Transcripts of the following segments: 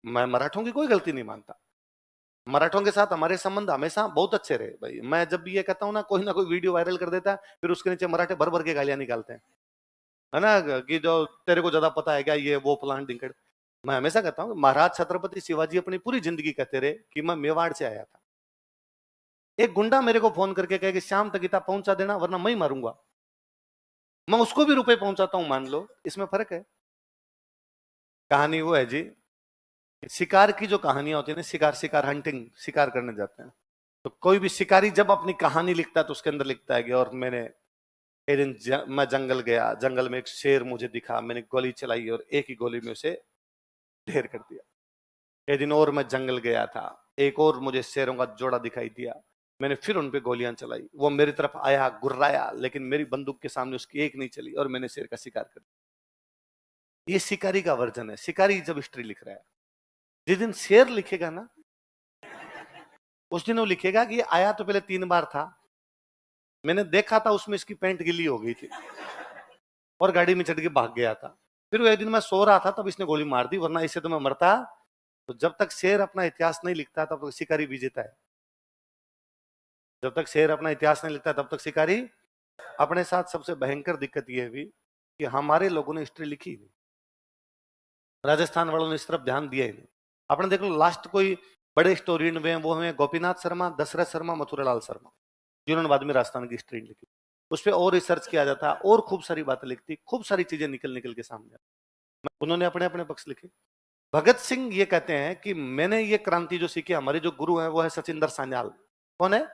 मैं मराठों की कोई गलती नहीं मानता, मराठों के साथ हमारे संबंध हमेशा बहुत अच्छे रहे भाई। मैं जब भी ये कहता हूँ ना कोई वीडियो वायरल कर देता है, फिर उसके नीचे मराठे भर भर के गालियां निकालते हैं, है ना, कि जो तेरे को ज्यादा पता है क्या, ये वो फलान ढिंकड़। मैं हमेशा कहता हूँ महाराज छत्रपति शिवाजी अपनी पूरी जिंदगी कहते रहे कि मैं मेवाड़ से आया था। एक गुंडा मेरे को फोन करके कहे कि शाम तक इतना पहुंचा देना वरना मैं ही मारूंगा, मैं उसको भी रुपए पहुंचाता हूं, मान लो, इसमें फर्क है। कहानी वो है जी, शिकार की जो कहानियां होती है ना, शिकार शिकार हंटिंग, शिकार करने जाते हैं, तो कोई भी शिकारी जब अपनी कहानी लिखता है तो उसके अंदर लिखता है कि और मैंने एक दिन मैं जंगल गया, जंगल में एक शेर मुझे दिखा, मैंने गोली चलाई और एक ही गोली में उसे ढेर कर दिया। एक दिन और मैं जंगल गया था, एक और मुझे शेरों का जोड़ा दिखाई दिया, मैंने फिर उन पे गोलियां चलाई, वो मेरी तरफ आया, गुर्राया, लेकिन मेरी बंदूक के सामने उसकी एक नहीं चली और मैंने शेर का शिकार कर दिया। ये शिकारी का वर्जन है, शिकारी जब हिस्ट्री लिख रहा है। जिस दिन शेर लिखेगा ना, उस दिन वो लिखेगा कि ये आया तो पहले 3 बार था, मैंने देखा था उसमें इसकी पैंट गिल्ली हो गई थी और गाड़ी में चढ़ के भाग गया था, फिर वो एक दिन मैं सो रहा था तब इसने गोली मार दी, वरना इससे तो मैं मरता। तो जब तक शेर अपना इतिहास नहीं लिखता तब तक शिकारी विजेता है, जब तक शेर अपना इतिहास नहीं लिखता तब तक शिकारी। अपने साथ सबसे भयंकर दिक्कत यह हुई कि हमारे लोगों ने हिस्ट्री लिखी नहीं, राजस्थान वालों ने इस तरफ ध्यान दिया ही नहीं। आपने देख लो लास्ट कोई बड़े हिस्टोरियन हुए वो हुए गोपीनाथ शर्मा, दशरथ शर्मा, मथुरालाल शर्मा, जिन्होंने बाद में राजस्थान की हिस्ट्री लिखी। उस पर और रिसर्च किया जाता और खूब सारी बातें लिखती, खूब सारी चीजें निकल निकल के सामने आती। उन्होंने अपने अपने पक्ष लिखे। भगत सिंह ये कहते हैं कि मैंने ये क्रांति जो सीखी, हमारे जो गुरु है वो है सचिंदर सान्याल। कौन है?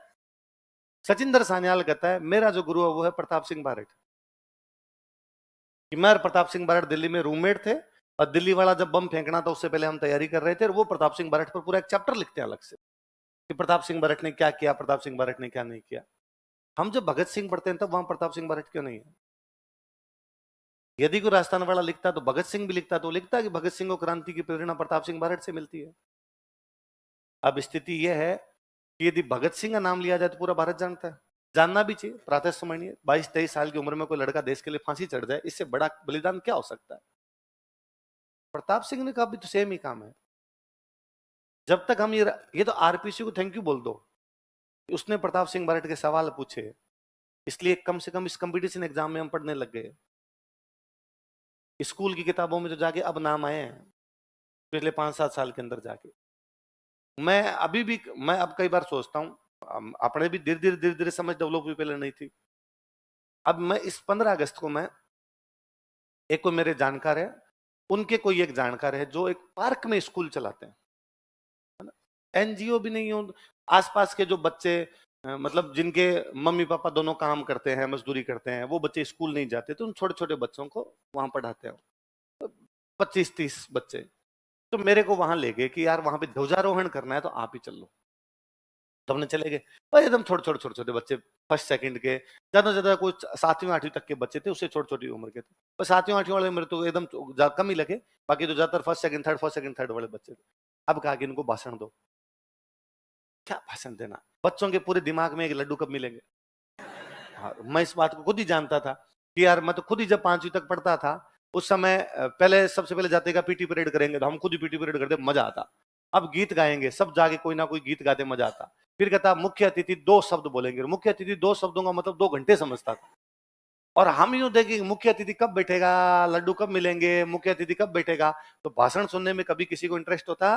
सचिंदर सान्याल कहता है मेरा जो गुरु है वो है प्रताप सिंह बारट। कि मैं और प्रताप सिंह बारट दिल्ली में रूममेट थे, और दिल्ली वाला जब बम फेंकना था उससे पहले हम तैयारी कर रहे थे, और वो प्रताप सिंह बारट पर पूरा एक चैप्टर लिखते हैं अलग से कि प्रताप सिंह बारट ने क्या किया, प्रताप सिंह बारट ने क्या नहीं किया। हम जब भगत सिंह पढ़ते हैं तब वहां प्रताप सिंह बारट क्यों नहीं है? यदि कोई राजस्थान वाला लिखता तो भगत सिंह भी लिखता, तो लिखता कि भगत सिंह को क्रांति की प्रेरणा प्रताप सिंह बारट से मिलती है। अब स्थिति यह है कि यदि भगत सिंह का नाम लिया जाए तो पूरा भारत जानता है, जानना भी चाहिए। प्रातः समझिए 22-23 साल की उम्र में कोई लड़का देश के लिए फांसी चढ़ जाए, इससे बड़ा बलिदान क्या हो सकता है? प्रताप सिंह ने कहा भी तो सेम ही काम है। जब तक हम ये तो आरपीसी को थैंक यू बोल दो, उसने प्रताप सिंह बारट के सवाल पूछे, इसलिए कम से कम इस कंपटीशन एग्जाम में हम पढ़ने लग गए। स्कूल की किताबों में तो जाके अब नाम आए हैं पिछले 5-7 साल के अंदर जाके। मैं अभी भी, मैं अब कई बार सोचता हूँ अपने भी धीरे धीरे समझ डेवलप हुई, पहले नहीं थी। अब मैं इस 15 अगस्त को, मैं एक कोई मेरे जानकार है, उनके कोई एक जानकार है जो एक पार्क में स्कूल चलाते हैं, है ना, एनजीओ भी नहीं हो, आसपास के जो बच्चे मतलब जिनके मम्मी पापा दोनों काम करते हैं, मजदूरी करते हैं, वो बच्चे स्कूल नहीं जाते, तो उन छोटे छोटे बच्चों को वहां पढ़ाते हैं, 25-30 बच्चे। तो मेरे को वहां ले गए कि यार वहां पे ध्वजारोहण करना है तो आप ही चल लो। तो हमने चले गए, और एकदम छोटे छोटे बच्चे, फर्स्ट सेकंड के, ज्यादा से ज्यादा कुछ 7वीं 8वीं तक के बच्चे थे, उससे छोटी छोटी उम्र के थे। पर 7वीं 8वीं वाले मेरे तो एकदम कम ही लगे, बाकी तो ज्यादातर फर्स्ट सेकंड थर्ड वाले बच्चे थे। अब कहा कि इनको भाषण दो। क्या भाषण देना, बच्चों के पूरे दिमाग में एक लड्डू कब मिलेंगे। हाँ, मैं इस बात को खुद ही जानता था कि यार मैं तो खुद ही जब 5वीं तक पढ़ता था उस समय पहले सबसे पहले जाते का पीटी परेड करेंगे, तो हम खुद ही पीटी परेड करते, मजा आता। अब गीत गाएंगे सब, जाके कोई ना कोई गीत गाते, मजा आता। फिर कहता मुख्य अतिथि 2 शब्द बोलेंगे, मुख्य अतिथि 2 शब्दों का मतलब 2 घंटे समझता था। और हम यूं देखें मुख्य अतिथि कब बैठेगा, लड्डू कब मिलेंगे, मुख्य अतिथि कब बैठेगा, तो भाषण सुनने में कभी किसी को इंटरेस्ट होता।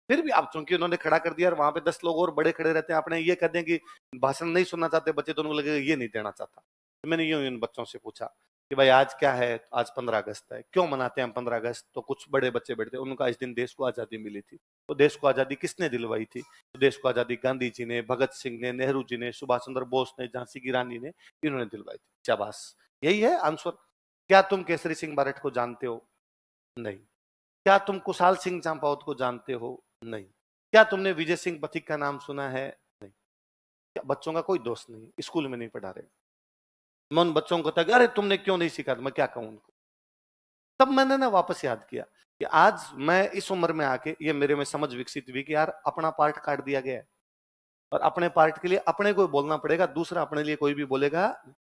फिर भी आप चूंकि उन्होंने खड़ा कर दिया और वहां पे 10 लोग और बड़े खड़े रहते हैं, आपने ये कह दें कि भाषण नहीं सुनना चाहते बच्चे, तो उनको लगेगा ये नहीं देना चाहता। तो मैंने यूं इन बच्चों से पूछा कि भाई आज क्या है, आज 15 अगस्त है, क्यों मनाते हैं हम 15 अगस्त? तो कुछ बड़े बच्चे बैठते, उनका इस दिन देश को आजादी मिली थी। तो देश को आजादी किसने दिलवाई थी? तो देश को आजादी गांधी जी ने, भगत सिंह ने, नेहरू जी ने, सुभाष चंद्र बोस ने, झांसी की रानी ने, इन्होंने दिलवाई थी। शाबाश, यही है आंसर। क्या तुम केसरी सिंह बारट को जानते हो? नहीं। क्या तुम कुशाल सिंह चंपावत को जानते हो? नहीं। क्या तुमने विजय सिंह पथिक का नाम सुना है? नहीं। क्या बच्चों का कोई दोस्त नहीं, स्कूल में नहीं पढ़ा रहे। मैं उन बच्चों को था अरे तुमने क्यों नहीं सीखा, तो मैं क्या कहूं उनको। तब मैंने ना वापस याद किया कि आज मैं इस उम्र में आके ये मेरे में समझ विकसित हुई कि यार अपना पार्ट काट दिया गया है, और अपने पार्ट के लिए अपने को बोलना पड़ेगा, दूसरा अपने लिए कोई भी बोलेगा,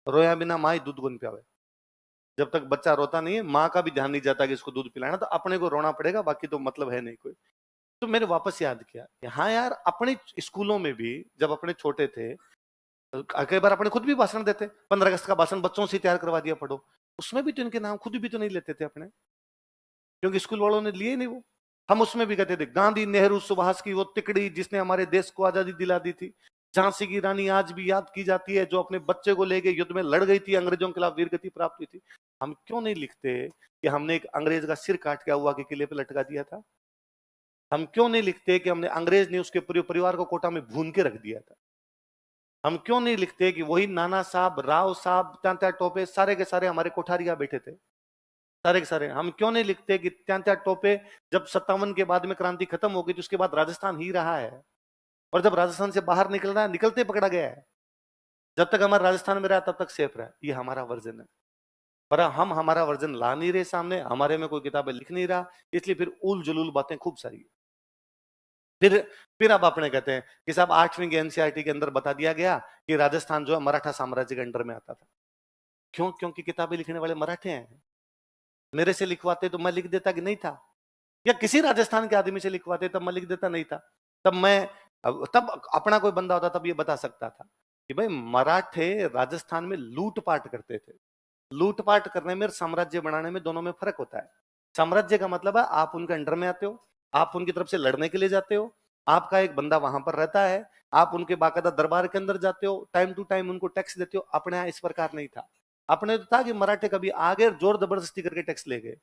रोया बिना माई दूध गुन प्यावे। जब तक बच्चा रोता नहीं है, माँ का भी ध्यान नहीं जाता कि इसको दूध पिलाना, तो अपने को रोना पड़ेगा, बाकी तो मतलब है नहीं कोई। तो मैंने वापस याद किया कि हाँ यार, अपने स्कूलों में भी जब अपने छोटे थे, कई बार अपने खुद भी भाषण देते, 15 अगस्त का भाषण बच्चों से तैयार करवा दिया, पढ़ो। उसमें भी तो इनके नाम खुद भी तो नहीं लेते थे अपने, क्योंकि स्कूल वालों ने लिए नहीं वो। हम उसमें भी कहते थे गांधी, नेहरू, सुभाष की वो तिकड़ी जिसने हमारे देश को आजादी दिला दी थी। झांसी की रानी आज भी याद की जाती है, जो अपने बच्चे को लेके युद्ध में लड़ गई थी, अंग्रेजों के खिलाफ वीरगति प्राप्त हुई थी। हम क्यों नहीं लिखते कि हमने एक अंग्रेज का सिर काट के हुआ के किले पे लटका दिया था? हम क्यों नहीं लिखते कि हमने अंग्रेज ने उसके पूरे परिवार को कोटा में भून के रख दिया था? हम क्यों नहीं लिखते कि वही नाना साहब, राव साहब, तात्या टोपे, सारे के सारे हमारे कोठारिया बैठे थे, सारे के सारे? हम क्यों नहीं लिखते कि तात्या टोपे जब 57 के बाद में क्रांति खत्म हो गई, तो उसके बाद राजस्थान ही रहा है, और जब राजस्थान से बाहर निकल रहा है, निकलते पकड़ा गया है। जब तक हमारा राजस्थान में रहा तब तक सेफ रहा। ये हमारा वर्जन है, पर हम हमारा वर्जन ला नहीं रहे सामने, हमारे में कोई किताबें लिख नहीं रहा, इसलिए फिर उल जुलूल बातें खूब सारी। फिर अब अपने कहते हैं कि साहब 8वीं के एनसीईआरटी के अंदर बता दिया गया कि राजस्थान जो है मराठा साम्राज्य के अंडर में आता था। क्यों? क्योंकि किताबें लिखने वाले मराठे हैं। मेरे से लिखवाते तो मैं लिख देता कि नहीं था, या किसी राजस्थान के आदमी से लिखवाते तब मैं लिख देता नहीं था। तब अपना कोई बंदा होता तब ये बता सकता था कि भाई मराठे राजस्थान में लूटपाट करते थे। लूटपाट करने में और साम्राज्य बनाने में दोनों में फर्क होता है। साम्राज्य का मतलब है आप उनके अंडर में आते हो, आप उनकी तरफ से लड़ने के लिए जाते हो, आपका एक बंदा वहां पर रहता है, आप उनके बाकायदा दरबार के अंदर जाते हो, टाइम टू टाइम उनको टैक्स देते हो। अपने यहाँ इस प्रकार नहीं था। अपने तो था कि मराठे कभी आगे जोर जबरदस्ती करके टैक्स ले गए।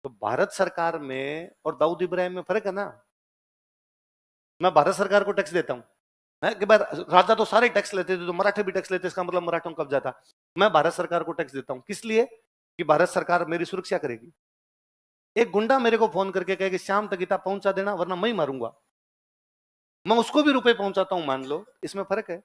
तो भारत सरकार में और दाऊद इब्राहिम में फर्क है ना। मैं भारत सरकार को टैक्स देता हूं, है कि भाई राजा तो सारे टैक्स लेते थे, तो मराठे भी टैक्स लेते, इसका मतलब मराठों का कब्जा था। मैं भारत सरकार को टैक्स देता हूं, किस लिए? कि भारत सरकार मेरी सुरक्षा करेगी। एक गुंडा मेरे को फोन करके कहे कि श्याम तक इतना पहुंचा देना वरना मैं ही मारूंगा, मैं उसको भी रुपए पहुंचाता हूं, मान लो, इसमें फर्क है।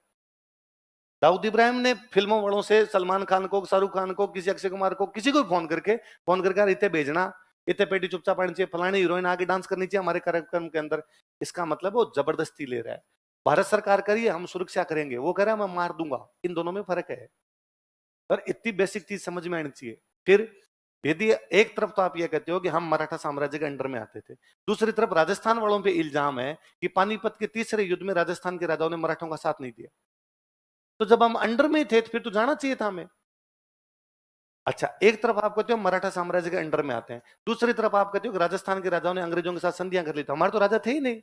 दाऊद इब्राहिम ने फिल्मों वालों से सलमान खान को, शाहरुख खान को, किसी अक्षय कुमार को, किसी को फोन करके इतने भेजना, इतने पेटी चुपचाप आनी चाहिए, फलानी हीरोइन आगे डांस करनी चाहिए हमारे कार्यक्रम के अंदर। इसका मतलब वो जबरदस्ती ले रहा है। भारत सरकार करिए हम सुरक्षा करेंगे, वो कह रहा है मैं मार दूंगा। इन दोनों में फर्क है, और इतनी बेसिक चीज समझ में आनी चाहिए। फिर यदि एक तरफ तो आप ये कहते हो कि हम मराठा साम्राज्य के अंडर में आते थे, दूसरी तरफ राजस्थान वालों पे इल्जाम है कि पानीपत के तीसरे युद्ध में राजस्थान के राजाओं ने मराठों का साथ नहीं दिया। तो जब हम अंडर में थे तो फिर तो जाना चाहिए था हमें। अच्छा, एक तरफ आप कहते हो मराठा साम्राज्य के अंडर में आते हैं, दूसरी तरफ आप कहते हो कि राजस्थान के राजाओं ने अंग्रेजों के साथ संधियां कर ली। तो हमारे तो राजा थे ही नहीं।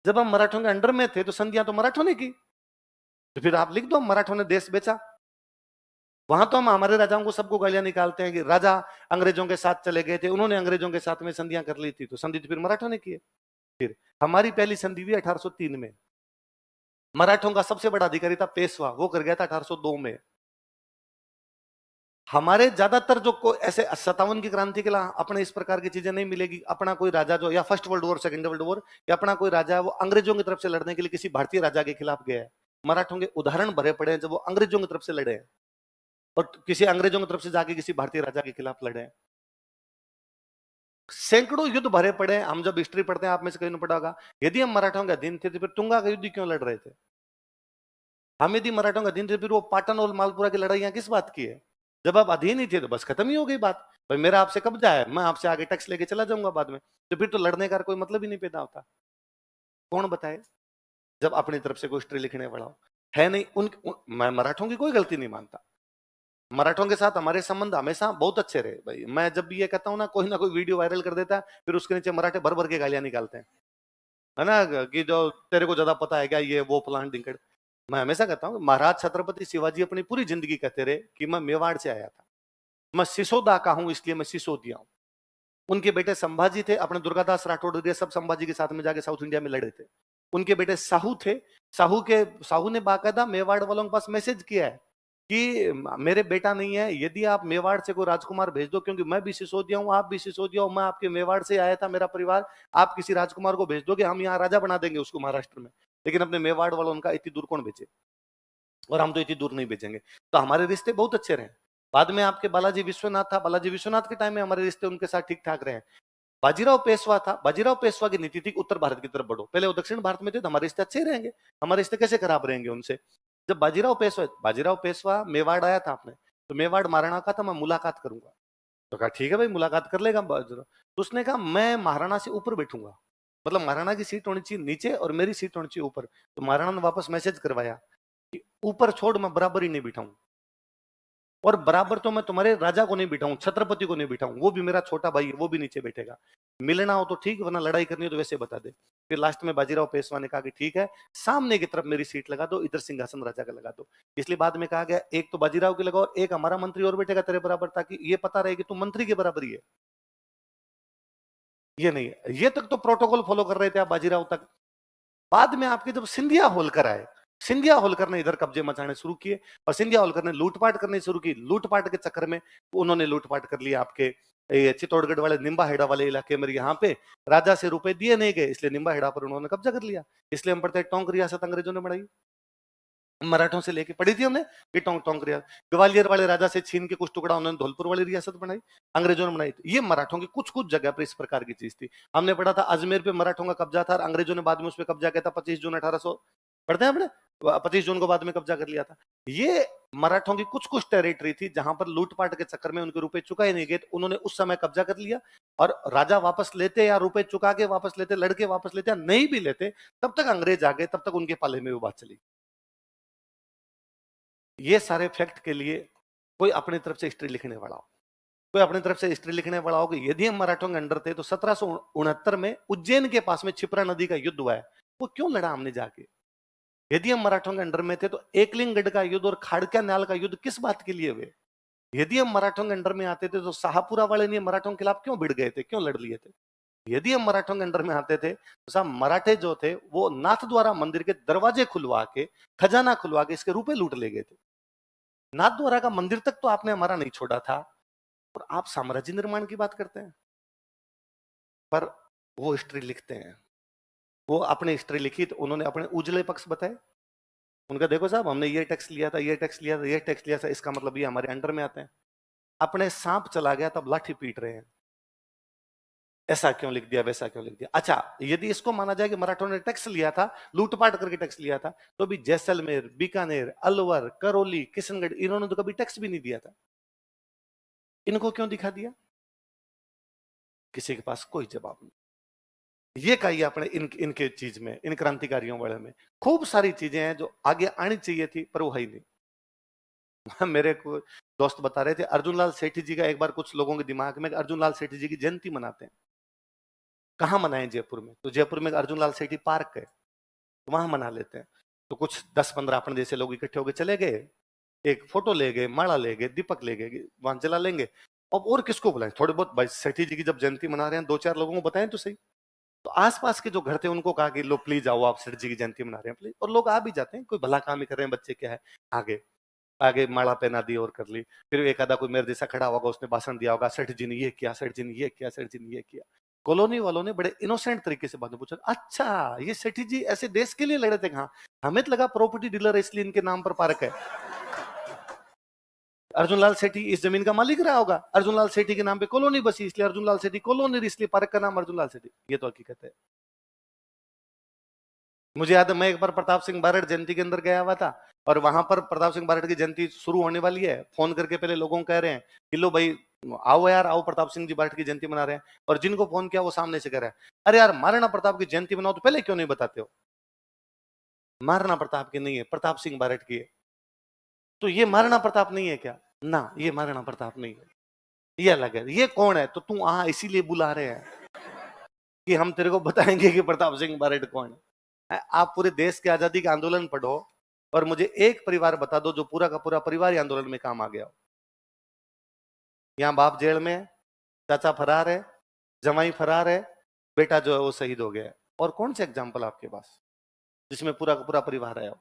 जब हम मराठों के अंडर में थे तो संधियां तो मराठों ने की। तो फिर आप लिख दो मराठों ने देश बेचा। वहां तो हम हमारे राजाओं को सबको गालियां निकालते हैं कि राजा अंग्रेजों के साथ चले गए थे, उन्होंने अंग्रेजों के साथ में संधियां कर ली थी। तो संधि तो फिर मराठों ने की है। फिर हमारी पहली संधि हुई 1803 में। मराठों का सबसे बड़ा अधिकारी था पेशवा, वो कर गया था 1802 में। हमारे ज्यादातर जो को ऐसे 57 की क्रांति के लिए अपने इस प्रकार की चीजें नहीं मिलेगी। अपना कोई राजा जो, या first world war, second world war, या अपना कोई राजा है वो अंग्रेजों की तरफ से लड़ने के लिए किसी भारतीय राजा के खिलाफ गया है। मराठों के उदाहरण भरे पड़े हैं जब वो अंग्रेजों की तरफ से लड़े हैं, और किसी अंग्रेजों की तरफ से जाके किसी भारतीय राजा के खिलाफ लड़े हैं। सैकड़ों युद्ध भरे पड़े हैं। हम जब हिस्ट्री पढ़ते हैं, आप में से कहीं नहीं पढ़ा होगा, यदि हम मराठों के अधीन थे तो फिर तुंगा का युद्ध क्यों लड़ रहे थे? हम यदि मराठों के अधीन थे फिर वो पाटन और मालपुरा की लड़ाइयां किस बात की है? जब आप अधीन ही थे तो बस खत्म ही हो गई बात। भाई मेरा आपसे कब्जा है, मैं आपसे आगे टैक्स लेके चला जाऊंगा बाद में, तो फिर तो लड़ने का कोई मतलब ही नहीं पैदा होता। कौन बताए जब अपनी तरफ से कोई हिस्ट्री लिखने वाला हो? है नहीं। मैं मराठों की कोई गलती नहीं मानता। मराठों के साथ हमारे संबंध हमेशा बहुत अच्छे रहे। भाई मैं जब भी ये कहता हूँ ना कोई वीडियो वायरल कर देता है, फिर उसके नीचे मराठे भर भर के गालियां निकालते हैं, है ना, कि जो तेरे को ज्यादा पता है क्या, ये वो प्लान डिंकड़। मैं हमेशा कहता हूँ महाराज छत्रपति शिवाजी अपनी पूरी जिंदगी कहते रहे कि मैं मेवाड़ से आया था, मैं सिसोदा का हूं इसलिए मैं सिसोदिया हूं। उनके बेटे संभाजी थे, अपने दुर्गादास राठौड़ ये सब संभाजी के साथ में जाके साउथ इंडिया में लड़े थे। उनके बेटे साहू थे। साहू ने बाकायदा मेवाड़ वालों के पास मैसेज किया है कि मेरे बेटा नहीं है, यदि आप मेवाड़ से कोई राजकुमार भेज दो, क्योंकि मैं भी सिसोदिया हूँ, आप भी सिसोदिया हूँ, मैं आपके मेवाड़ से आया था मेरा परिवार, आप किसी राजकुमार को भेज दोगे, हम यहाँ राजा बना देंगे उसको महाराष्ट्र में। लेकिन अपने मेवाड़ वालों उनका इतनी दूर कौन भेजे, और हम तो इतनी दूर नहीं भेजेंगे। तो हमारे रिश्ते बहुत अच्छे रहे। बाद में आपके बालाजी विश्वनाथ था, बालाजी विश्वनाथ के टाइम में हमारे रिश्ते उनके साथ ठीक ठाक रहे। बाजीराव पेशवा था, बाजीराव पेशवा की नीति थी उत्तर भारत की तरफ बढ़ो, पहले वो दक्षिण भारत में थे तो हमारे रिश्ते अच्छे रहेंगे, हमारे रिश्ते कैसे खराब रहेंगे उनसे? जब बाजीराव पेशवा मेवाड़ आया था आपने, तो मेवाड़ महाराणा का था मैं मुलाकात करूंगा। तो कहा ठीक है भाई मुलाकात कर लेगा। तो उसने कहा मैं महाराणा से ऊपर बैठूंगा, मतलब महाराणा की सीट होनी चाहिए नीचे और मेरी सीट होनी चाहिए ऊपर। तो महाराणा ने वापस मैसेज करवाया कि ऊपर छोड़, मैं बराबर ही नहीं बिठाऊं, और बराबर तो मैं तुम्हारे राजा को नहीं बिठाऊं, छत्रपति को नहीं बिठाऊं, वो भी मेरा छोटा भाई है, वो भी नीचे बैठेगा। मिलना हो तो ठीक, वरना लड़ाई करनी हो तो वैसे बता दे। फिर लास्ट में बाजीराव पेशवा ने कहा कि ठीक है, सामने की तरफ मेरी सीट लगा दो, इधर सिंहासन राजा का लगा दो। इसलिए बाद में कहा गया एक तो बाजीराव की लगाओ और एक हमारा मंत्री और बैठेगा तेरे बराबर, ताकि ये पता रहे कि तू मंत्री के बराबर ही है। ये नहीं है, ये तक तो प्रोटोकॉल फॉलो कर रहे थे आप बाजीराव तक। बाद में आपके जब सिंधिया होलकर आए, सिंधिया होलकर ने इधर कब्जे मचाने शुरू किए और सिंधिया होलकर ने लूटपाट करनी शुरू की। लूटपाट के चक्कर में उन्होंने लूटपाट कर लिया आपके चित्तौड़गढ़ वाले निंबा हेड़ा वाले इलाके में। यहाँ पे राजा से रुपए दिए नहीं गए, इसलिए निंबा हेड़ा पर उन्होंने कब्जा कर लिया। इसलिए हम पढ़ते हैं टोंक रियासत अंग्रेजों ने बढ़ाई, मराठों से लेके पढ़ी थी हमने कि टोंक टोंक रियासत। ग्वालियर वाले राजा से छीन के कुछ टुकड़ा उन्होंने धौलपुर वाली रियासत बनाई, अंग्रेजों ने बनाई थी। ये मराठों की कुछ कुछ जगह पर इस प्रकार की चीज थी। हमने पढ़ा था अजमेर पे मराठों का कब्जा था और अंग्रेजों ने बाद में उस पर कब्जा किया था 25 जून 1800, पढ़ते हैं हमने, 25 जून को बाद में कब्जा कर लिया था। ये मराठों की कुछ कुछ टेरिटरी थी जहां पर लूटपाट के चक्कर में उनके रुपए चुकाए नहीं गए, तो उन्होंने उस समय कब्जा कर लिया। और राजा वापस लेते या रुपए चुका के वापस लेते, लड़के वापस लेते या नहीं भी लेते, तब तक अंग्रेज आ गए, तब तक उनके पाले में वो बात चली। ये सारे फैक्ट के लिए कोई अपनी तरफ से हिस्ट्री लिखने वाला हो, कोई अपनी तरफ से हिस्ट्री लिखने वाला हो कि यदि हम मराठों के अंडर थे तो 1769 में उज्जैन के पास में क्षिप्रा नदी का युद्ध हुआ है, वो क्यों लड़ा हमने जाके? यदि हम मराठों के अंडर में थे तो एकलिंगगढ़ का युद्ध और खाड़का न्याल का युद्ध किस बात के लिए हुए? यदि हम मराठों के अंडर में आते थे तो शाहपुरा वाले ने मराठों के खिलाफ क्यों भिड़ गए थे, क्यों लड़ लिए थे? यदि हम मराठों के अंडर में आते थे तो साहब मराठे जो थे वो नाथ द्वारा मंदिर के दरवाजे खुलवा के, खजाना खुलवा के इसके रुपए लूट ले गए थे। नाथ द्वारा का मंदिर तक तो आपने हमारा नहीं छोड़ा था, और आप साम्राज्य निर्माण की बात करते हैं। पर वो हिस्ट्री लिखते हैं, वो अपनी हिस्ट्री लिखी तो उन्होंने अपने उजले पक्ष बताए। उनका देखो साहब हमने ये टैक्स लिया था, ये टैक्स लिया था, ये टैक्स लिया था, इसका मतलब ये हमारे अंडर में आते हैं। अपने सांप चला गया तब लाठी पीट रहे हैं, ऐसा क्यों लिख दिया, वैसा क्यों लिख दिया। अच्छा यदि इसको माना जाए कि मराठों ने टैक्स लिया था, लूटपाट करके टैक्स लिया था, तो भी जैसलमेर, बीकानेर, अलवर, करौली, किशनगढ़, इन्होंने तो कभी टैक्स भी नहीं दिया था। इनको क्यों दिखा दिया? किसी के पास कोई जवाब नहीं। ये कहिए अपने इनके चीज में, इन क्रांतिकारियों वाले में खूब सारी चीजें हैं जो आगे आनी चाहिए थी, पर वो है ही नहीं। मेरे को दोस्त बता रहे थे अर्जुन लाल सेठी जी का एक बार कुछ लोगों के दिमाग में अर्जुन लाल सेठी जी की जयंती मनाते हैं। कहाँ मनाएं? जयपुर में। तो जयपुर में अर्जुन लाल सेठी पार्क है, तो वहां मना लेते हैं। तो कुछ 10-15 अपने जैसे लोग इकट्ठे होकर चले गए, एक फोटो ले गए, माला ले गए, दीपक ले गए, वहां जला लेंगे। अब और किसको बुलाएं? थोड़े बहुत भाई सेठी जी की जब जयंती मना रहे हैं, 2-4 लोगों को बताएं तो सही। तो आसपास के जो घर थे उनको कहा कि लो प्लीज आओ, आप सेठ जी की जयंती मना रहे हैं प्लीज। और लोग आ भी जाते हैं, कोई भला काम ही कर रहे हैं, बच्चे क्या है, आगे आगे माला पहना दी और कर ली। फिर एक आधा कोई मेरे जैसा खड़ा होगा, उसने भाषण दिया होगा, सेठ जी ने ये किया, सेठ जी ने ये किया, सेठ जी ने ये किया। कॉलोनी वालों ने बड़े इनोसेंट तरीके से बात पूछा, अच्छा ये सेठी जी ऐसे देश के लिए लड़े थे? हाँ, हमें तो लगा प्रॉपर्टी डीलर है इसलिए इनके नाम पर पार्क है। अर्जुन लाल सेठी इस जमीन का मालिक रहा होगा, अर्जुन लाल सेठी के नाम पे कॉलोनी बसी, इसलिए अर्जुन लाल सेठी कॉलोनी, इसलिए पार्क का नाम अर्जुन लाल सेठी। ये तो हकीकत है। मुझे याद है मैं एक बार प्रताप सिंह बारड़ जयंती के अंदर गया हुआ था, और वहां पर प्रताप सिंह बारड़ की जयंती शुरू होने वाली है। फोन करके पहले लोगों को कह रहे हैं कि लो भाई आओ यार आओ, प्रताप सिंह जी बारड़ की जयंती मना रहे हैं। और जिनको फोन किया वो सामने से कह रहे हैं, अरे यार महाराणा प्रताप की जयंती मनाओ तो पहले क्यों नहीं बताते हो? महाराणा प्रताप की नहीं है, प्रताप सिंह बारड़ की है। तो ये महाराणा प्रताप नहीं है क्या? ना, ये महाराणा प्रताप नहीं है, ये अलग है। ये कौन है? तो तू इसीलिए बुला रहे हैं कि हम तेरे को बताएंगे कि प्रताप सिंह बारड़ कौन है। आप पूरे देश के आजादी का आंदोलन पढ़ो और मुझे एक परिवार बता दो जो पूरा का पूरा परिवार आंदोलन में काम आ गया हो। यहाँ बाप जेल में है, चाचा फरार है, जमाई फरार है, बेटा जो है वो शहीद हो गया है। और कौन से एग्जाम्पल आपके पास जिसमें पूरा का पूरा परिवार है?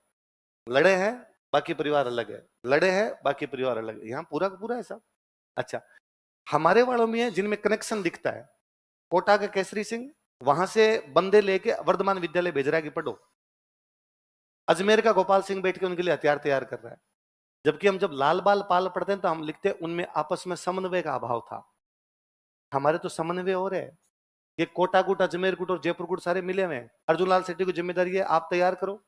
लड़े हैं बाकी परिवार अलग है, लड़े हैं बाकी परिवार अलग है, यहाँ पूरा का पूरा है साहब। अच्छा हमारे वालों में है जिनमें कनेक्शन दिखता है, कोटा के केसरी सिंह वहां से बंदे लेके वर्धमान विद्यालय भेज रहा है कि पढ़ो। अजमेर का गोपाल सिंह बैठ के उनके लिए हथियार तैयार कर रहा है। जबकि हम जब लाल बाल पाल पढ़ते हैं तो हम लिखते हैं उनमें आपस में समन्वय का अभाव था। हमारे तो समन्वय हो रहे हैं। ये कोटा गुट, अजमेर गुट और जयपुर गुट सारे मिले हुए हैं। अर्जुन लाल सेठी की जिम्मेदारी है आप तैयार करो,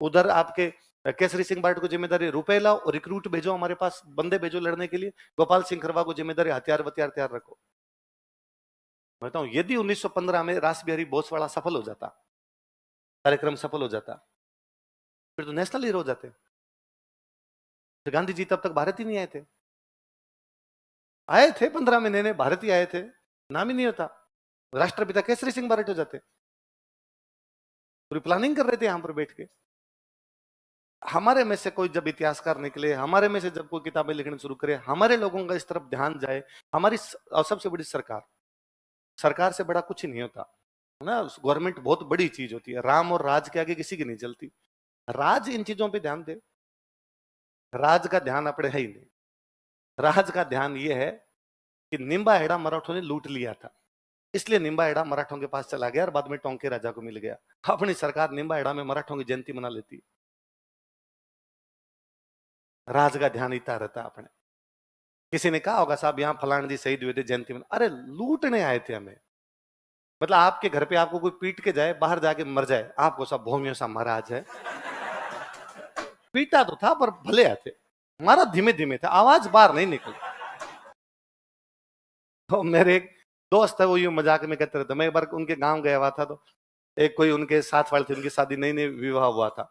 उधर आपके केसरी सिंह बारट को जिम्मेदारी रुपए लाओ और रिक्रूट भेजो, हमारे पास बंदे भेजो लड़ने के लिए। गोपाल सिंह खरवा को जिम्मेदारी हथियार वथियार तैयार रखो। मैं बताऊं, यदि 1915 में रास बिहारी भोसवाड़ा सफल हो जाता, कार्यक्रम सफल हो जाता, फिर तो नेशनल हीरो हो जाते। तो गांधी जी तब तक भारत ही नहीं आए थे। आए थे 15 महीने में, भारत ही आए थे, नाम ही नहीं होता, राष्ट्रपिता केसरी सिंह बारट हो जाते। पूरी प्लानिंग कर रहे थे यहां पर बैठ के। हमारे में से कोई जब इतिहासकार निकले, हमारे में से जब कोई किताबें लिखनी शुरू करे, हमारे लोगों का इस तरफ ध्यान जाए, हमारी और सबसे बड़ी सरकार, सरकार से बड़ा कुछ ही नहीं होता है ना। गवर्नमेंट बहुत बड़ी चीज होती है, राम और राज के आगे किसी की नहीं चलती। राज इन चीजों पे ध्यान दे, राज का ध्यान अपने है ही नहीं। राज का ध्यान ये है कि निम्बा हेड़ा मराठों ने लूट लिया था, इसलिए निम्बा हेड़ा मराठों के पास चला गया और बाद में टोंके राजा को मिल गया। अपनी सरकार निम्बा हेड़ा में मराठों की जयंती मना लेती। राज का ध्यान इतना रहता अपने। किसी ने कहा होगा साहब यहाँ फलान जी शहीद हुए थे जयंती मना, अरे लूटने आए थे हमें। मतलब आपके घर पे आपको कोई पीट के जाए, बाहर जाके मर जाए, आपको सब भूमियों सा महाराज है। पीटा तो था पर भले आते, हमारा धीमे धीमे था, आवाज बाहर नहीं निकली। तो मेरे एक दोस्त है, वो यूं मजाक में कहते रहते। मैं एक बार उनके गांव गया हुआ था, तो एक कोई उनके साथ वाले थे, उनकी शादी नई नई विवाह हुआ था।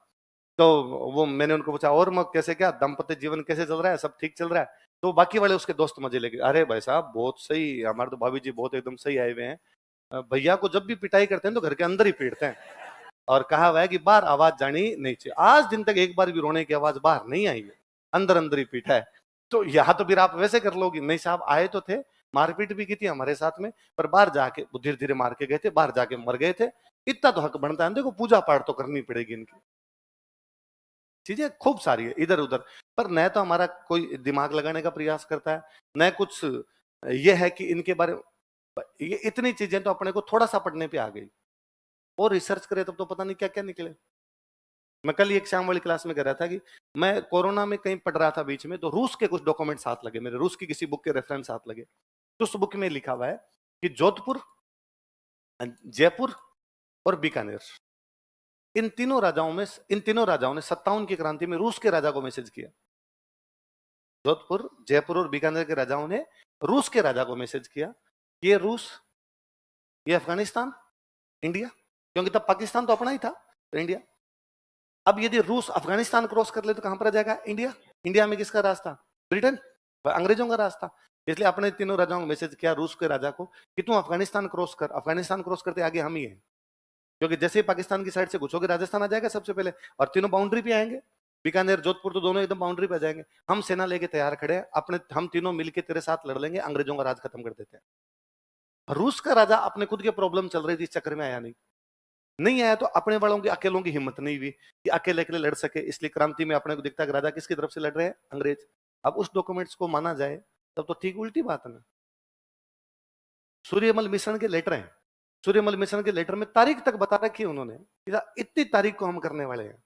तो वो मैंने उनको पूछा, और मैं कैसे, क्या दाम्पत्य जीवन कैसे चल रहा है, सब ठीक चल रहा है? तो बाकी वाले उसके दोस्त मजे लेके, अरे भाई साहब बहुत सही, हमारे तो भाभी जी बहुत एकदम सही आए हुए हैं। भैया को जब भी पिटाई करते हैं तो घर के अंदर ही पीटते हैं, और कहा हुआ है कि बाहर आवाज जानी नहीं चाहिए। आज दिन तक एक बार भी रोने की आवाज बाहर नहीं आई है, अंदर अंदर ही पीटा है। तो यहाँ तो फिर आप वैसे कर लोगे, नहीं साहब आए तो थे, मारपीट भी की थी हमारे साथ में, पर बाहर जाके धीरे धीरे मार के गए थे, बाहर जाके मर गए थे। इतना तो हक बनता है, देखो पूजा पाठ तो करनी पड़ेगी इनकी। चीजें खूब सारी है इधर उधर, पर न तो हमारा कोई दिमाग लगाने का प्रयास करता है, न कुछ ये है कि इनके बारे में। ये इतनी चीजें तो अपने को थोड़ा सा पढ़ने पे आ गई, और रिसर्च करे तब तो पता नहीं क्या क्या निकले। मैं कल एक शाम वाली क्लास में कह रहा था कि मैं कोरोना में कहीं पढ़ रहा था बीच में, तो रूस के कुछ डॉक्यूमेंट साथ लगे मेरे, रूस की किसी बुक के रेफरेंस साथ लगे। तो उस बुक में लिखा हुआ है कि जोधपुर, जयपुर और बीकानेर, इन तीनों राजाओं ने 57 की क्रांति में रूस के राजा को मैसेज किया। जोधपुर, जयपुर और बीकानेर के राजाओं ने रूस के राजा को मैसेज किया, ये रूस, ये अफगानिस्तान, इंडिया, क्योंकि तब पाकिस्तान तो अपना ही था, तो इंडिया। अब यदि रूस अफगानिस्तान क्रॉस कर ले तो कहां पर आ जाएगा? इंडिया। इंडिया में किसका रास्ता? ब्रिटेन, अंग्रेजों का रास्ता। इसलिए अपने तीनों राजाओं को मैसेज किया रूस के राजा को कि तुम अफगानिस्तान क्रॉस कर। अफगानिस्तान क्रॉस करते आगे हम ही हैं, क्योंकि जैसे ही पाकिस्तान की साइड से घुसोगे राजस्थान आ जाएगा सबसे पहले, और तीनों बाउंड्री पे आएंगे, बीकानेर जोधपुर तो दोनों एकदम बाउंड्री पे आ जाएंगे। हम सेना लेके तैयार खड़े हैं, अपने हम तीनों मिलके तेरे साथ लड़ लेंगे, अंग्रेजों का राज खत्म कर देते हैं। रूस का राजा अपने खुद के प्रॉब्लम चल रही थी, इस चक्कर में आया नहीं। नहीं आया तो अपने वालों की अकेलों की हिम्मत नहीं हुई कि अकेले अकेले लड़ सके, इसलिए क्रांति में अपने को दिखता है कि राजा किसकी तरफ से लड़ रहे हैं? अंग्रेज। अब उस डॉक्यूमेंट्स को माना जाए तब तो ठीक उल्टी बात है ना। सूर्यमल मिश्रण के लेटर हैं, सूर्यमल मिश्रण के लेटर में तारीख तक बता रखी है उन्होंने, इतनी तारीख को हम करने वाले हैं।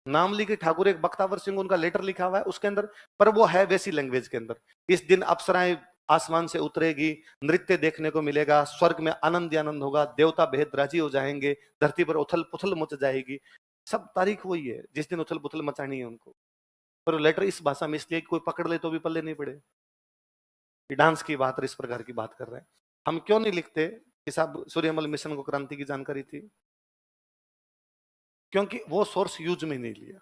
नाम लिखी ठाकुर एक बख्तावर सिंह, उनका लेटर लिखा हुआ है उसके अंदर, पर वो है वैसी लैंग्वेज के अंदर। इस दिन अप्सराएं आसमान से उतरेगी, नृत्य देखने को मिलेगा, स्वर्ग में आनंद ही आनंद होगा, देवता बेहद राजी हो जाएंगे, धरती पर उथल पुथल मच जाएगी। सब तारीख वही है जिस दिन उथल पुथल मचानी है उनको, पर लेटर इस भाषा में इसलिए कोई पकड़ ले तो भी पल्ले नहीं पड़े कि डांस की बात और इस प्रकार की बात कर रहे हैं। हम क्यों नहीं लिखते कि साहब सूर्यमल मिशन को क्रांति की जानकारी थी? क्योंकि वो सोर्स यूज में नहीं लिया।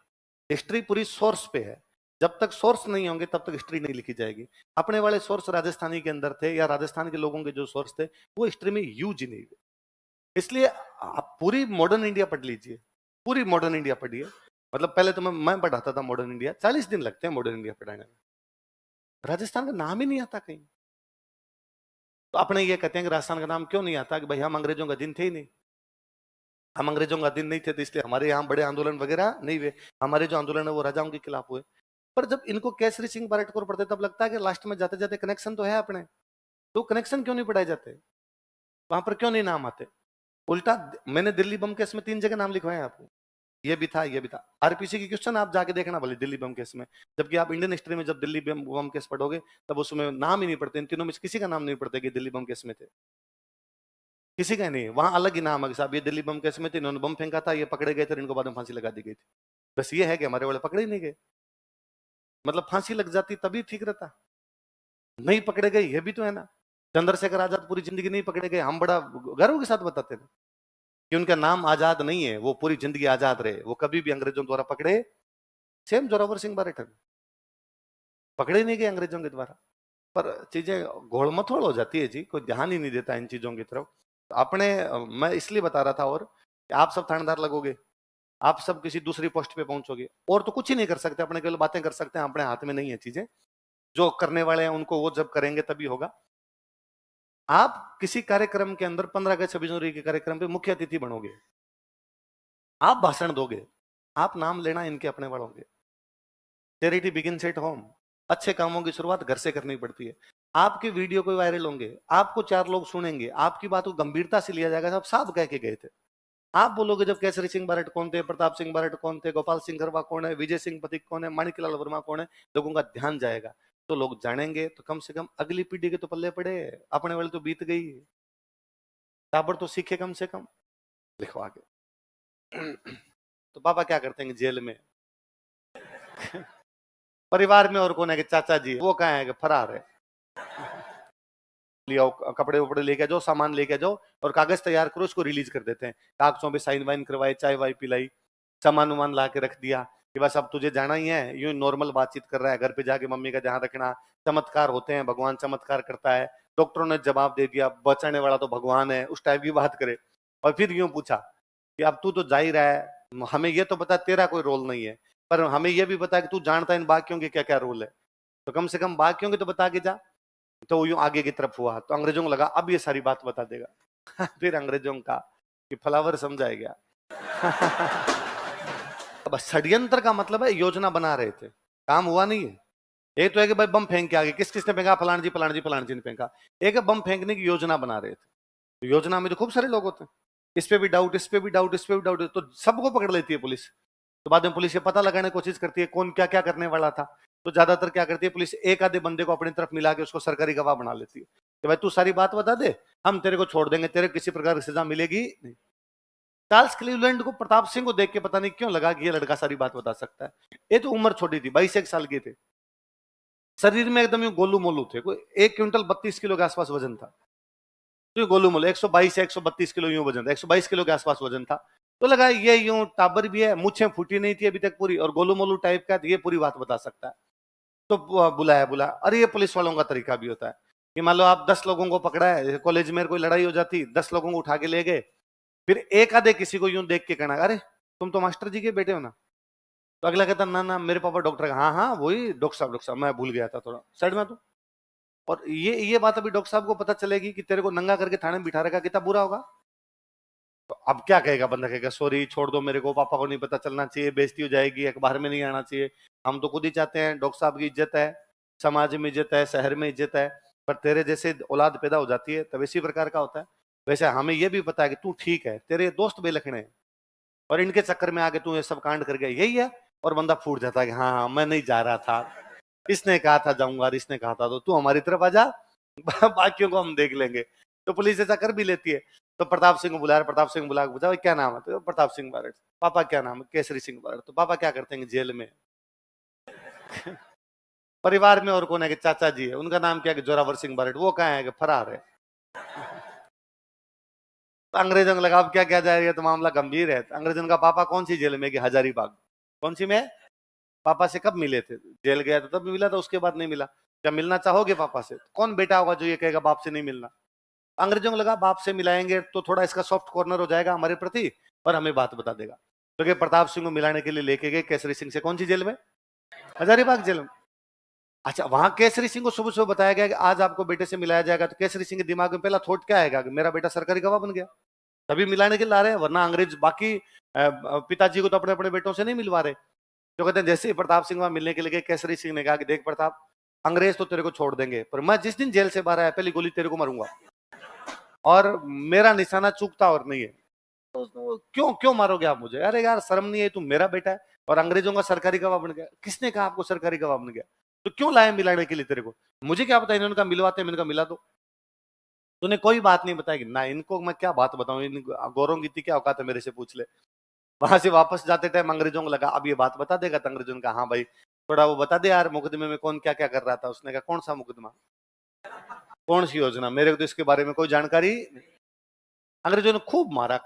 हिस्ट्री पूरी सोर्स पे है, जब तक सोर्स नहीं होंगे तब तक हिस्ट्री नहीं लिखी जाएगी। अपने वाले सोर्स राजस्थानी के अंदर थे, या राजस्थान के लोगों के जो सोर्स थे वो हिस्ट्री में यूज ही नहीं हुए। इसलिए आप पूरी मॉडर्न इंडिया पढ़ लीजिए, पूरी मॉडर्न इंडिया पढ़िए। मतलब पहले तो मैं पढ़ाता था मॉडर्न इंडिया, 40 दिन लगते हैं मॉडर्न इंडिया पढ़ाने में, राजस्थान का नाम ही नहीं आता कहीं। तो अपने ये कहते हैं कि राजस्थान का नाम क्यों नहीं आता, कि भाई हम अंग्रेजों का दिन थे ही नहीं, हम अंग्रेजों का दिन नहीं थे, तो इसलिए हमारे यहाँ बड़े आंदोलन वगैरह नहीं हुए। हमारे जो आंदोलन है वो राजाओं के खिलाफ हुए। पर जब इनको केसरी सिंह बारट को पढ़ते तब लगता है कि लास्ट में जाते जाते कनेक्शन तो है अपने, तो कनेक्शन क्यों नहीं पढ़ाए जाते, वहां पर क्यों नहीं नाम आते? उल्टा मैंने दिल्ली बम केस में 3 जगह नाम लिखवाए आपको, ये भी था, ये भी था। आरपीसी की क्वेश्चन आप जाके देखना भले दिल्ली बम केस में, जबकि आप इंडियन हिस्ट्री में जब दिल्ली बम केस पढ़ोगे तब उसमें नाम ही नहीं पढ़ते, इन तीनों में से किसी का नाम नहीं पढ़ते कि दिल्ली बम केस में थे, किसी का नहीं। वहां अलग ही नाम है कि साहब ये दिल्ली बम केस में थे, इन्होंने बम फेंका था, ये पकड़े गए थे, इनको बाद में फांसी लगा दी गई थी। बस ये है कि हमारे वाले पकड़े ही नहीं गए। मतलब फांसी लग जाती तभी ठीक रहता, नहीं पकड़े गए ये भी तो है ना। चंद्रशेखर आजाद पूरी जिंदगी नहीं पकड़े गए, हम बड़ा गर्व के साथ बताते थे कि उनका नाम आजाद नहीं है, वो पूरी जिंदगी आजाद रहे, वो कभी भी अंग्रेजों द्वारा पकड़े। सेम जोरावर सिंह बारेठन पकड़े नहीं गए अंग्रेजों के द्वारा। पर चीजें घोल मथोड़ हो जाती है जी, कोई ध्यान ही नहीं देता इन चीजों की तरफ। अपने मैं इसलिए बता रहा था और कि आप सब थानेदार लगोगे, आप सब किसी दूसरी पोस्ट पे पहुंचोगे और तो कुछ ही नहीं कर सकते, अपने केवल बातें कर सकते हैं, अपने हाथ में नहीं है चीजें। जो करने वाले हैं उनको वो जब करेंगे तभी होगा। आप किसी कार्यक्रम के अंदर 15 अगस्त 26 जनवरी के कार्यक्रम पे मुख्य अतिथि बनोगे, आप भाषण दोगे, आप नाम लेना इनके अपने वालों के। Charity begins at home. अच्छे कामों की शुरुआत घर से करनी पड़ती है। आपके वीडियो कोई वायरल होंगे, आपको 4 लोग सुनेंगे, आपकी बात को गंभीरता से लिया जाएगा, सब साहब कह के गए थे। आप बोलोगे जब केसरी सिंह बारट कौन थे, प्रताप सिंह बारट कौन थे, गोपाल सिंह गरबा कौन है, विजय सिंह पथिक कौन है, माणिकलाल वर्मा कौन है, लोगों का ध्यान जाएगा, तो लोग जानेंगे, तो कम से कम अगली पीढ़ी के तो पल्ले पड़े। अपने वाले तो बीत गई, टाबर तो सीखे कम से कम। लिखो आगे। तो पापा क्या करते हैं जेल में? परिवार में और कौन है कि चाचा जी, वो कहाँ है कि फरार है। लिया कपड़े वपड़े लेके जाओ, सामान लेके जाओ और कागज तैयार करो, उसको रिलीज कर देते हैं। कागजों पे साइन वाइन करवाए, चाय वाय पिलाई, सामान वामान ला के रख दिया कि बस अब तुझे जाना ही है। यूं नॉर्मल बातचीत कर रहा है, घर पे जाके मम्मी का ध्यान रखना। चमत्कार होते हैं, भगवान चमत्कार करता है। डॉक्टरों ने जवाब दे दिया, बचाने वाला तो भगवान है, उस टाइप की बात करे। और फिर यूं पूछा कि अब तू तो जा ही रहा है, हमें ये तो पता तेरा कोई रोल नहीं है, पर हमें ये भी पता है कि तू जानता है इन बाकियों के क्या क्या रोल है, तो कम से कम बाकियों के तो बता के जा। तो यूं आगे की तरफ हुआ, तो अंग्रेजों को लगा अब ये सारी बात बता देगा। फिर अंग्रेजों का कि फ्लावर समझाया गया। अब षड्यंत्र का मतलब है योजना बना रहे थे, काम हुआ नहीं है। एक तो है कि भाई बम फेंक के आगे, किस किसने फेंका, फलान जी फलान जी फलान जी ने फेंका। एक है बम फेंकने की योजना बना रहे थे, तो योजना में तो खूब सारे लोग होते हैं, इस पे भी डाउट, इस पे भी डाउट, इस पे भी डाउट, तो सबको पकड़ लेती है पुलिस। तो बाद में पुलिस ये पता लगाने की कोशिश करती है कौन क्या क्या करने वाला था। तो ज्यादातर क्या करती है पुलिस, एक आधे बंदे को अपनी तरफ मिला के उसको सरकारी गवाह बना लेती है कि भाई तू सारी बात बता दे, हम तेरे को छोड़ देंगे, तेरे किसी प्रकार की सजा मिलेगी नहीं। चार्ल्स क्लीवलैंड को प्रताप सिंह को देख के पता नहीं क्यों लगा कि ये लड़का सारी बात बता सकता है। ये तो उम्र छोटी थी, 22 साल के थे, शरीर में एकदम यूं गोलू मोलू थे, कोई 1 क्विंटल 32 किलो के आसपास वजन था। तो गोलू मोलू 122 से 132 किलो यूं वजन था, 122 किलो के आसपास वजन था। तो लगा ये यूं टाबर भी है, मुछें फूटी नहीं थी अभी तक पूरी, और गोलू मोलू टाइप का, ये पूरी बात बता सकता है। तो बुलाया। अरे ये पुलिस वालों का तरीका भी होता है कि मान लो आप 10 लोगों को पकड़ा है, कॉलेज में कोई लड़ाई हो जाती, 10 लोगों को उठा के ले गए, फिर एक आधे किसी को यूं देख के कहना अरे तुम तो मास्टर जी के बेटे हो ना, तो अगला कहता ना ना मेरे पापा डॉक्टर है, हाँ हाँ वही डॉक्टर साहब मैं भूल गया था, थोड़ा साइड में। तो और ये बात अभी डॉक्टर साहब को पता चलेगी कि तेरे को नंगा करके थाने में बिठा रखा, कितना बुरा होगा। तो अब क्या कहेगा बंदा, कहेगा सॉरी छोड़ दो मेरे को, पापा को नहीं पता चलना चाहिए, बेइज्जती हो जाएगी, अखबार में नहीं आना चाहिए। हम तो खुद ही चाहते हैं डॉक्टर साहब की इज्जत है, समाज में इज्जत है, शहर में इज्जत है, पर तेरे जैसे औलाद पैदा हो जाती है तब इसी प्रकार का होता है। वैसे हमें यह भी पता है कि तू ठीक है, तेरे दोस्त बेलखणे हैं, और इनके चक्कर में आके तू ये सब कांड कर गया, यही है। और बंदा फूट जाता है कि हाँ हाँ मैं नहीं जा रहा था, इसने कहा था जाऊंगा, और इसने कहा था, तो तू हमारी तरफ आ जा, बाकियों को हम देख लेंगे। तो पुलिस ऐसा कर भी लेती है। तो प्रताप सिंह को बुलाया, प्रताप सिंह बुला के पूछा क्या नाम है, तो प्रताप सिंह बारट। पापा क्या नाम है, केसरी सिंह बारट। तो पापा क्या करते हैं जेल में? परिवार में और कौन है कि चाचा जी है, उनका नाम क्या है कि जोरावर सिंह बारट, वो कहाँ है कि फरार है। तो अंग्रेजों को लगा अब क्या क्या जाएगा, तो मामला गंभीर है। तो अंग्रेजों का पापा कौन सी जेल में कि हजारीबाग। कौन सी में? पापा से कब मिले थे? जेल गया था तब मिला था, उसके बाद नहीं मिला। क्या मिलना चाहोगे पापा से? कौन बेटा होगा जो ये कहेगा बाप से नहीं मिलना। अंग्रेजों को लगा बाप से मिलाएंगे तो थोड़ा इसका सॉफ्ट कॉर्नर हो जाएगा हमारे प्रति, और हमें बात बता देगा। तो प्रताप सिंह को मिलाने के लिए लेके गए केसरी सिंह से, कौन सी जेल में? हजारीबाग जेल में। अच्छा, वहां केसरी सिंह को सुबह सुबह बताया गया कि आज आपको बेटे से मिलाया जाएगा। तो केसरी सिंह के दिमाग में पहला थॉट क्या आएगा कि मेरा बेटा सरकारी गवाह बन गया, तभी मिलाने के लिए ला रहे हैं, वरना अंग्रेज बाकी पिताजी को तो अपने अपने बेटों से नहीं मिलवा रहे। तो कहते हैं जैसे ही प्रताप सिंह वहां मिलने के लिए गए, केसरी सिंह ने कहा कि देख प्रताप, अंग्रेज तो तेरे को छोड़ देंगे, पर मैं जिस दिन जेल से बाहर आया पहली गोली तेरे को मारूंगा, और मेरा निशाना चूकता और नहीं है। तो क्यों क्यों मारोगे आप मुझे? अरे यार शर्म नहीं है, तुम मेरा बेटा है और अंग्रेजों का सरकारी गवाह बन गया। किसने कहा आपको सरकारी गवाह बन गया? तो क्यों लाए मिलाने के लिए तेरे को? मुझे क्या पता, इन्होंने कहा मिलवाते, मैंने कहा मिला दो। तूने कोई बात नहीं बताई? ना इनको मैं क्या बात बताऊं, इन गौरों की थी क्या औकात है मेरे से पूछ ले। वहां से वापस जाते टाइम अंग्रेजों को लगा अब ये बात बता देगा, तो अंग्रेजों ने कहा हाँ भाई थोड़ा वो बता दे यार, मुकदमे में कौन क्या क्या कर रहा था। उसने कहा कौन सा मुकदमा, कौन सी योजना, मेरे को तो इसके बारे में कोई जानकारी नहीं। अंग्रेजों ने खूब मारा,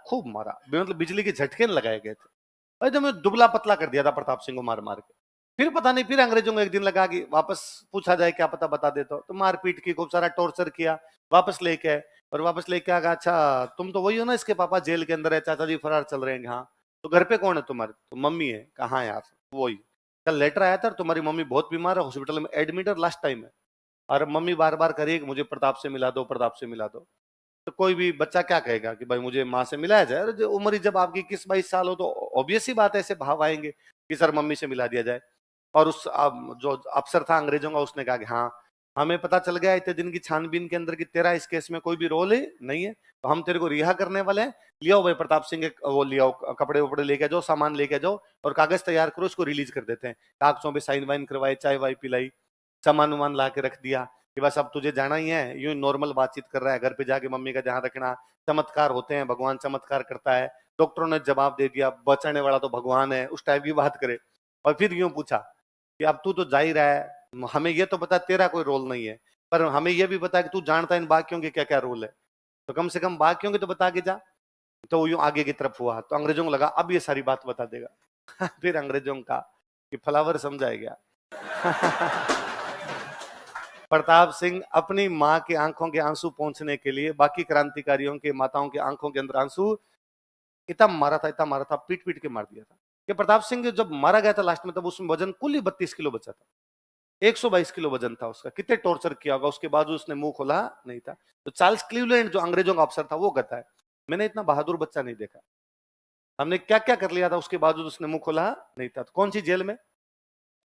मतलब बिजली के झटके लगाए गए थे। एकदम दुबला पतला कर दिया था प्रताप सिंह को मार मार के। फिर पता नहीं, फिर अंग्रेजों को एक दिन लगा कि वापस पूछा जाए, क्या पता बता दे तो मारपीट की, खूब सारा टॉर्चर किया, वापस लेके आए। और वापस लेके आ गया, अच्छा तुम तो वही हो ना, इसके पापा जेल के अंदर है, चाचा जी फरार चल रहे हैं। हाँ, तो घर पे कौन है तुम्हारे? तो मम्मी है। कहा यार वही, कल लेटर आया था, तुम्हारी मम्मी बहुत बीमार है, हॉस्पिटल में एडमिट है, लास्ट टाइम है। और मम्मी बार बार करी कि मुझे प्रताप से मिला दो, प्रताप से मिला दो। तो कोई भी बच्चा क्या कहेगा कि भाई मुझे माँ से मिलाया जाए? जो उम्र ही जब आपकी 21-22 साल हो, तो ऑब्वियस ही बात है, ऐसे भाव आएंगे कि सर मम्मी से मिला दिया जाए। और उस जो अफसर था अंग्रेजों का, उसने कहा कि हाँ हमें पता चल गया इतने दिन की छानबीन के अंदर कि तेरा इस केस में कोई भी रोल है नहीं है, तो हम तेरे को रिहा करने वाले हैं। लियाओ भाई प्रताप सिंह के वो लियाओ, कपड़े वपड़े लेके जाओ, सामान लेके जाओ, और कागज तैयार करो, उसको रिलीज कर देते हैं। कागजों पे साइन वाइन करवाए, चाय वाय पिलाई, सामान वामान ला के रख दिया कि बस अब तुझे जाना ही है। यूं नॉर्मल बातचीत कर रहा है, घर पे जाके मम्मी का ध्यान रखना, चमत्कार होते हैं, भगवान चमत्कार करता है। डॉक्टरों ने जवाब दे दिया, बचाने वाला तो भगवान है, उस टाइप की बात करे। और फिर यूं पूछा कि अब तू तो जा ही रहा है, हमें ये तो बता तेरा कोई रोल नहीं है, पर हमें ये भी बता कि तू जानता है इन बाकियों के क्या क्या रोल है, तो कम से कम बाकियों के तो बता के जा। तो वो यूं आगे की तरफ हुआ, तो अंग्रेजों को लगा अब ये सारी बात बता देगा। फिर अंग्रेजों का कि फ्लावर समझा गया। प्रताप सिंह अपनी माँ की आंखों के आंसू पहुंचने के लिए बाकी क्रांतिकारियों के माताओं की आंखों के अंदर आंसू, इतना मारा था, पीट पीट के मार दिया था। कि प्रताप सिंह जब मारा गया था लास्ट में, तब उसमें वजन कुल ही 32 किलो बचा था। 122 किलो वजन था उसका। कितने टॉर्चर किया होगा, उसके बाद उसने मुंह खोला नहीं था। तो चार्ल्स क्लीवलैंड जो अंग्रेजों का अफसर था वो कहता है मैंने इतना बहादुर बच्चा नहीं देखा, हमने क्या क्या कर लिया था, उसके बावजूद उसने मुंह खोला नहीं था। तो कौन सी जेल में?